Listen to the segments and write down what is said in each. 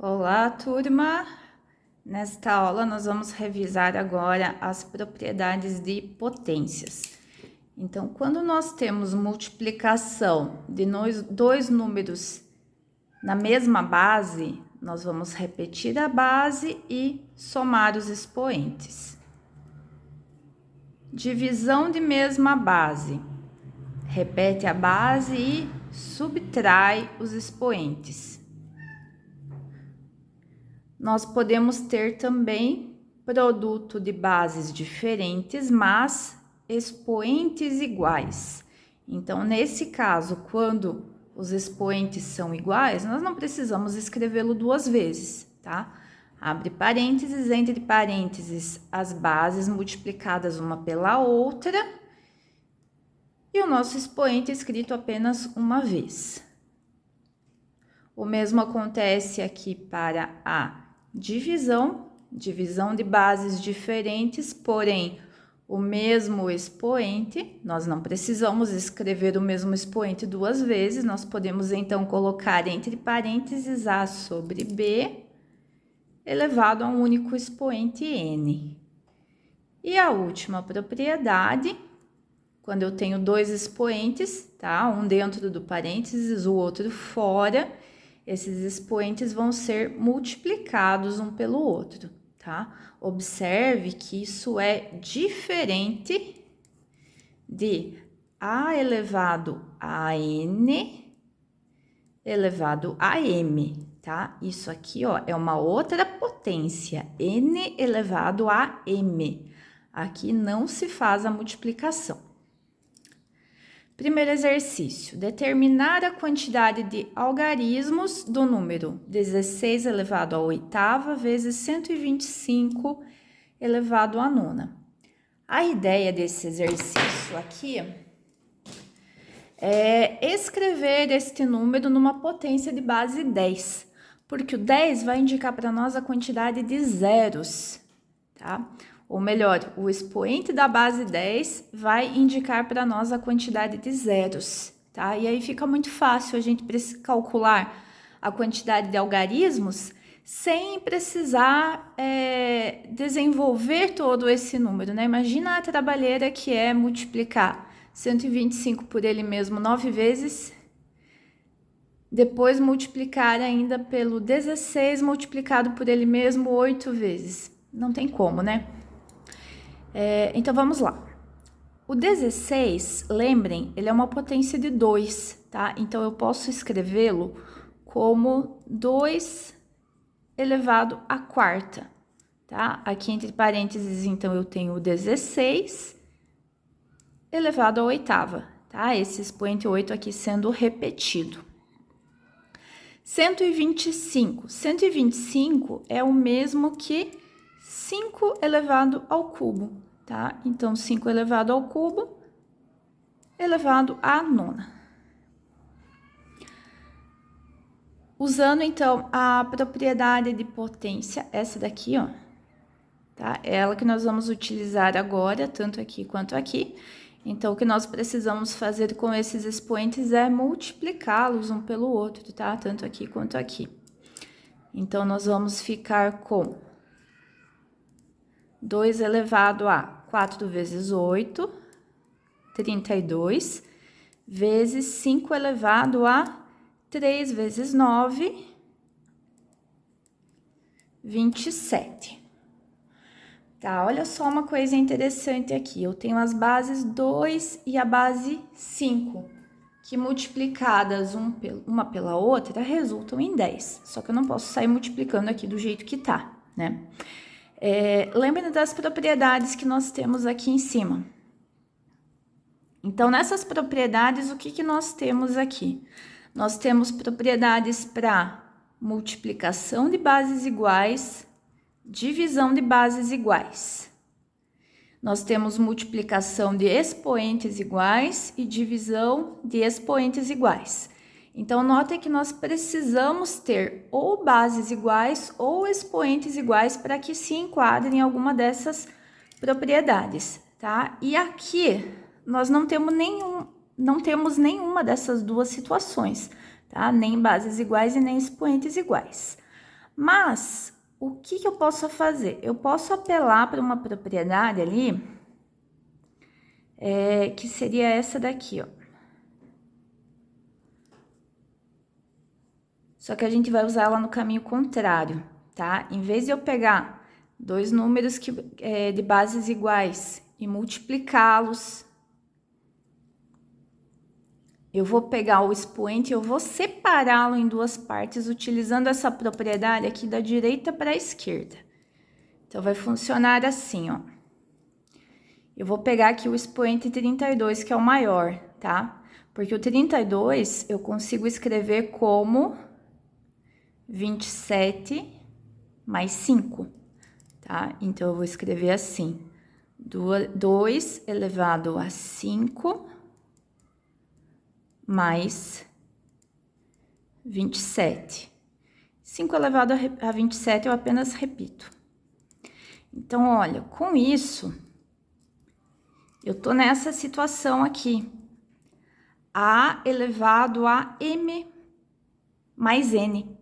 Olá, turma! Nesta aula, nós vamos revisar agora as propriedades de potências. Então, quando nós temos multiplicação de dois números na mesma base, nós vamos repetir a base e somar os expoentes. Divisão de mesma base. Repete a base e subtrai os expoentes. Nós podemos ter também produto de bases diferentes, mas expoentes iguais. Então, nesse caso, quando os expoentes são iguais, nós não precisamos escrevê-lo duas vezes, tá? Abre parênteses, entre parênteses, as bases multiplicadas uma pela outra e o nosso expoente é escrito apenas uma vez. O mesmo acontece aqui para a divisão de bases diferentes, porém o mesmo expoente. Nós não precisamos escrever o mesmo expoente duas vezes, nós podemos então colocar entre parênteses A sobre B elevado a um único expoente N. E a última propriedade, quando eu tenho dois expoentes, tá? Um dentro do parênteses, o outro fora, esses expoentes vão ser multiplicados um pelo outro, tá? Observe que isso é diferente de A elevado a N elevado a M, tá? Isso aqui, ó, é uma outra potência, N elevado a M. Aqui não se faz a multiplicação. Primeiro exercício, determinar a quantidade de algarismos do número 16 elevado à oitava vezes 125 elevado à nona. A ideia desse exercício aqui é escrever este número numa potência de base 10, porque o 10 vai indicar para nós a quantidade de zeros, tá? Ou melhor, o expoente da base 10 vai indicar para nós a quantidade de zeros, tá? E aí fica muito fácil a gente calcular a quantidade de algarismos sem precisar desenvolver todo esse número, né? Imagina a trabalheira que é multiplicar 125 por ele mesmo 9 vezes, depois multiplicar ainda pelo 16 multiplicado por ele mesmo 8 vezes. Não tem como, né? Então, vamos lá. O 16, lembrem, ele é uma potência de 2, tá? Então, eu posso escrevê-lo como 2 elevado à quarta, tá? Aqui entre parênteses, então, eu tenho o 16 elevado à oitava, tá? Esse expoente 8 aqui sendo repetido. 125. 125 é o mesmo que 5 elevado ao cubo, tá? Então, 5 elevado ao cubo elevado à nona. Usando, então, a propriedade de potência, essa daqui, ó, tá? É ela que nós vamos utilizar agora, tanto aqui quanto aqui. Então, o que nós precisamos fazer com esses expoentes é multiplicá-los um pelo outro, tá? Tanto aqui quanto aqui. Então, nós vamos ficar com 2 elevado a 4 vezes 8, 32, vezes 5 elevado a 3 vezes 9, 27. Tá, olha só uma coisa interessante aqui. Eu tenho as bases 2 e a base 5, que multiplicadas uma pela outra resultam em 10. Só que eu não posso sair multiplicando aqui do jeito que tá, né? Lembrem das propriedades que nós temos aqui em cima. Então, nessas propriedades, o que nós temos aqui? Nós temos propriedades para multiplicação de bases iguais, divisão de bases iguais. Nós temos multiplicação de expoentes iguais e divisão de expoentes iguais. Então, notem que nós precisamos ter ou bases iguais ou expoentes iguais para que se enquadrem em alguma dessas propriedades, tá? E aqui, nós não temos nenhuma dessas duas situações, tá? Nem bases iguais e nem expoentes iguais. Mas, o que eu posso fazer? Eu posso apelar para uma propriedade ali, que seria essa daqui, ó. Só que a gente vai usar ela no caminho contrário, tá? Em vez de eu pegar dois números de bases iguais e multiplicá-los, eu vou pegar o expoente e eu vou separá-lo em duas partes, utilizando essa propriedade aqui da direita para a esquerda. Então, vai funcionar assim, ó. Eu vou pegar aqui o expoente 32, que é o maior, tá? Porque o 32 eu consigo escrever como 27 mais 5, tá? Então, eu vou escrever assim, 2 elevado a 5 mais 27. 5 elevado a 27 eu apenas repito. Então, olha, com isso, eu tô nessa situação aqui. A elevado a m mais n,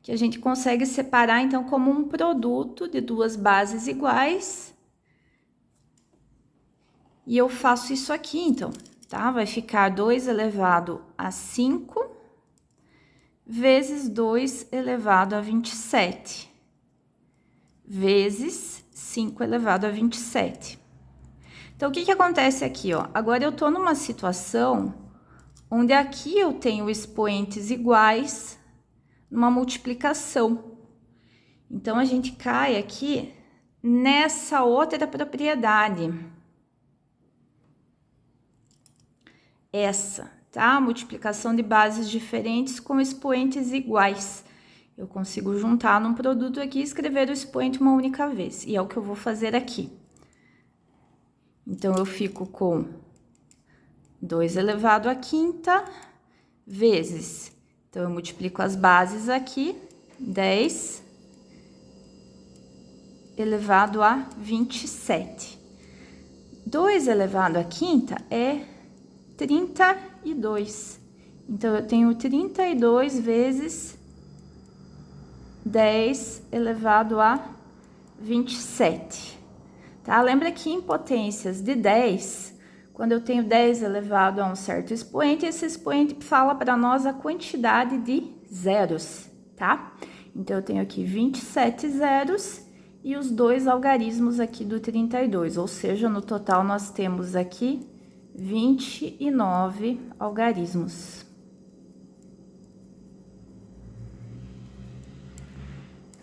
que a gente consegue separar, então, como um produto de duas bases iguais. E eu faço isso aqui, então, tá? Vai ficar 2 elevado a 5 vezes 2 elevado a 27, vezes 5 elevado a 27. Então, o que acontece aqui, ó? Agora eu tô numa situação onde aqui eu tenho expoentes iguais numa multiplicação. Então, a gente cai aqui nessa outra propriedade. Essa, tá? Multiplicação de bases diferentes com expoentes iguais. Eu consigo juntar num produto aqui e escrever o expoente uma única vez. E é o que eu vou fazer aqui. Então, eu fico com 2 elevado à quinta vezes. Então, eu multiplico as bases aqui, 10 elevado a 27. 2 elevado à quinta é 32. Então, eu tenho 32 vezes 10 elevado a 27. Tá? Lembra que em potências de 10, quando eu tenho 10 elevado a um certo expoente, esse expoente fala para nós a quantidade de zeros, tá? Então, eu tenho aqui 27 zeros e os dois algarismos aqui do 32, ou seja, no total nós temos aqui 29 algarismos.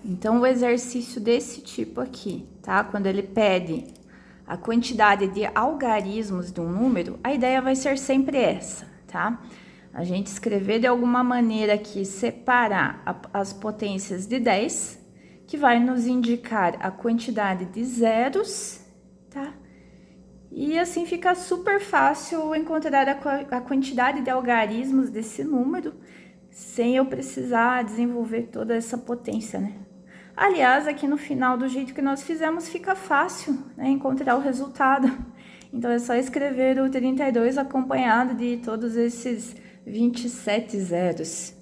Então, o exercício desse tipo aqui, tá? Quando ele pede a quantidade de algarismos de um número, a ideia vai ser sempre essa, tá? A gente escrever de alguma maneira aqui, separar as potências de 10, que vai nos indicar a quantidade de zeros, tá? E assim fica super fácil encontrar a quantidade de algarismos desse número, sem eu precisar desenvolver toda essa potência, né? Aliás, aqui no final, do jeito que nós fizemos, fica fácil, né, encontrar o resultado. Então, é só escrever o 32 acompanhado de todos esses 27 zeros.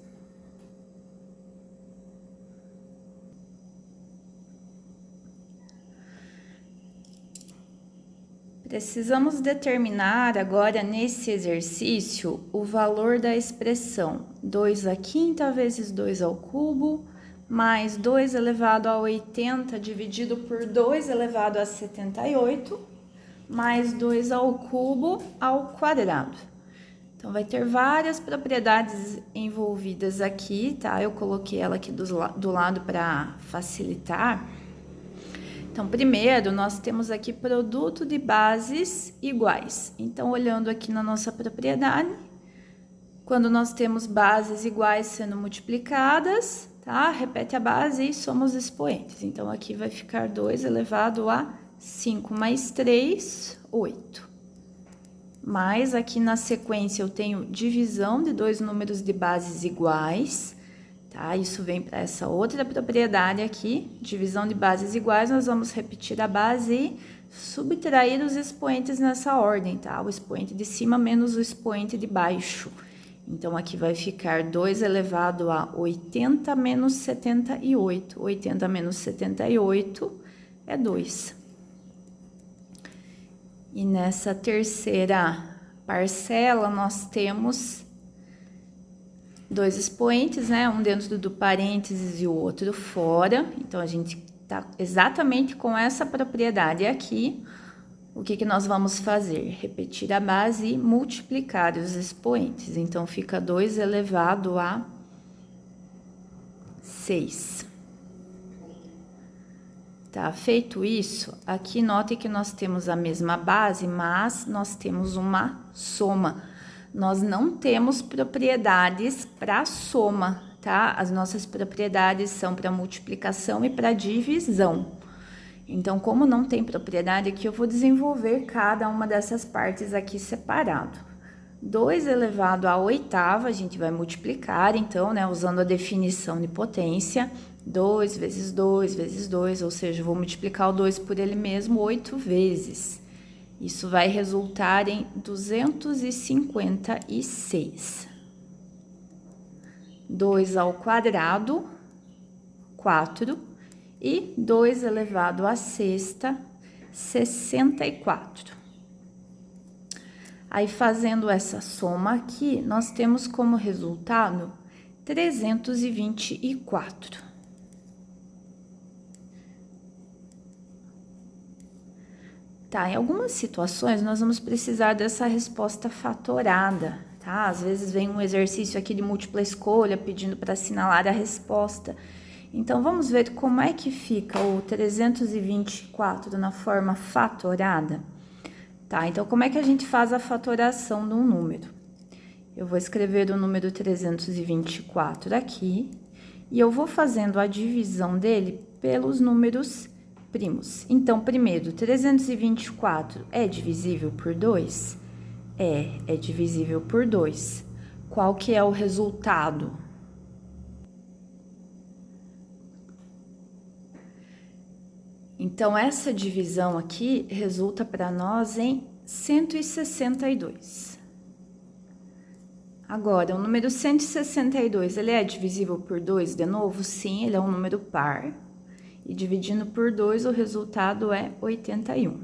Precisamos determinar agora, nesse exercício, o valor da expressão 2 à quinta vezes 2 ao cubo, mais 2 elevado a 80 dividido por 2 elevado a 78, mais 2 ao cubo ao quadrado. Então, vai ter várias propriedades envolvidas aqui, tá? Eu coloquei ela aqui do lado para facilitar. Então, primeiro, nós temos aqui produto de bases iguais. Então, olhando aqui na nossa propriedade, quando nós temos bases iguais sendo multiplicadas, tá? Repete a base e somos expoentes. Então, aqui vai ficar 2 elevado a 5 mais 3, 8. Mas aqui na sequência eu tenho divisão de dois números de bases iguais, tá? Isso vem para essa outra propriedade aqui, divisão de bases iguais, nós vamos repetir a base e subtrair os expoentes nessa ordem, tá? O expoente de cima menos o expoente de baixo. Então, aqui vai ficar 2 elevado a 80 menos 78. 80 menos 78 é 2. E nessa terceira parcela, nós temos dois expoentes, né? Um dentro do parênteses e o outro fora. Então, a gente tá exatamente com essa propriedade aqui. O que nós vamos fazer? Repetir a base e multiplicar os expoentes. Então, fica 2 elevado a 6. Tá? Feito isso, aqui note que nós temos a mesma base, mas nós temos uma soma. Nós não temos propriedades para soma, tá? As nossas propriedades são para multiplicação e para divisão. Então, como não tem propriedade aqui, eu vou desenvolver cada uma dessas partes aqui separado. 2 elevado à oitava, a gente vai multiplicar, então, né, usando a definição de potência, 2 vezes 2 vezes 2, ou seja, eu vou multiplicar o 2 por ele mesmo 8 vezes. Isso vai resultar em 256. 2 ao quadrado, 4. E 2 elevado à sexta, 64. Aí, fazendo essa soma aqui, nós temos como resultado 324. Tá, em algumas situações, nós vamos precisar dessa resposta fatorada, tá? Às vezes vem um exercício aqui de múltipla escolha pedindo para assinalar a resposta. Então, vamos ver como é que fica o 324 na forma fatorada? Tá, então, como é que a gente faz a fatoração de um número? Eu vou escrever o número 324 aqui, e eu vou fazendo a divisão dele pelos números primos. Então, primeiro, 324 é divisível por 2? É divisível por 2. Qual que é o resultado? Então, essa divisão aqui resulta para nós em 162. Agora, o número 162, ele é divisível por 2 de novo? Sim, ele é um número par. E dividindo por 2, o resultado é 81.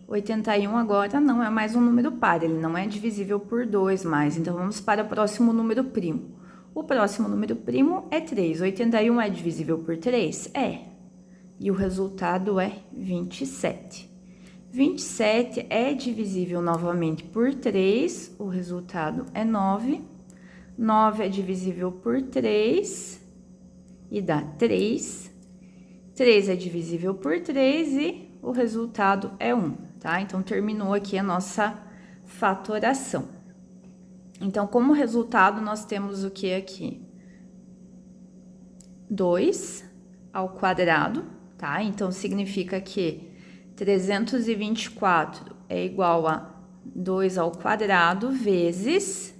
81 agora não é mais um número par, ele não é divisível por 2 mais. Então, vamos para o próximo número primo. O próximo número primo é 3. 81 é divisível por 3? É. E o resultado é 27. 27 é divisível novamente por 3, o resultado é 9. 9 é divisível por 3 e dá 3. 3 é divisível por 3 e o resultado é 1, tá? Então, terminou aqui a nossa fatoração. Então, como resultado, nós temos o que aqui? 2 ao quadrado. Tá? Então, significa que 324 é igual a 2 ao quadrado vezes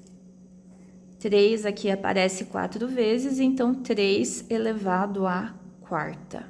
3, aqui aparece 4 vezes, então 3 elevado à quarta.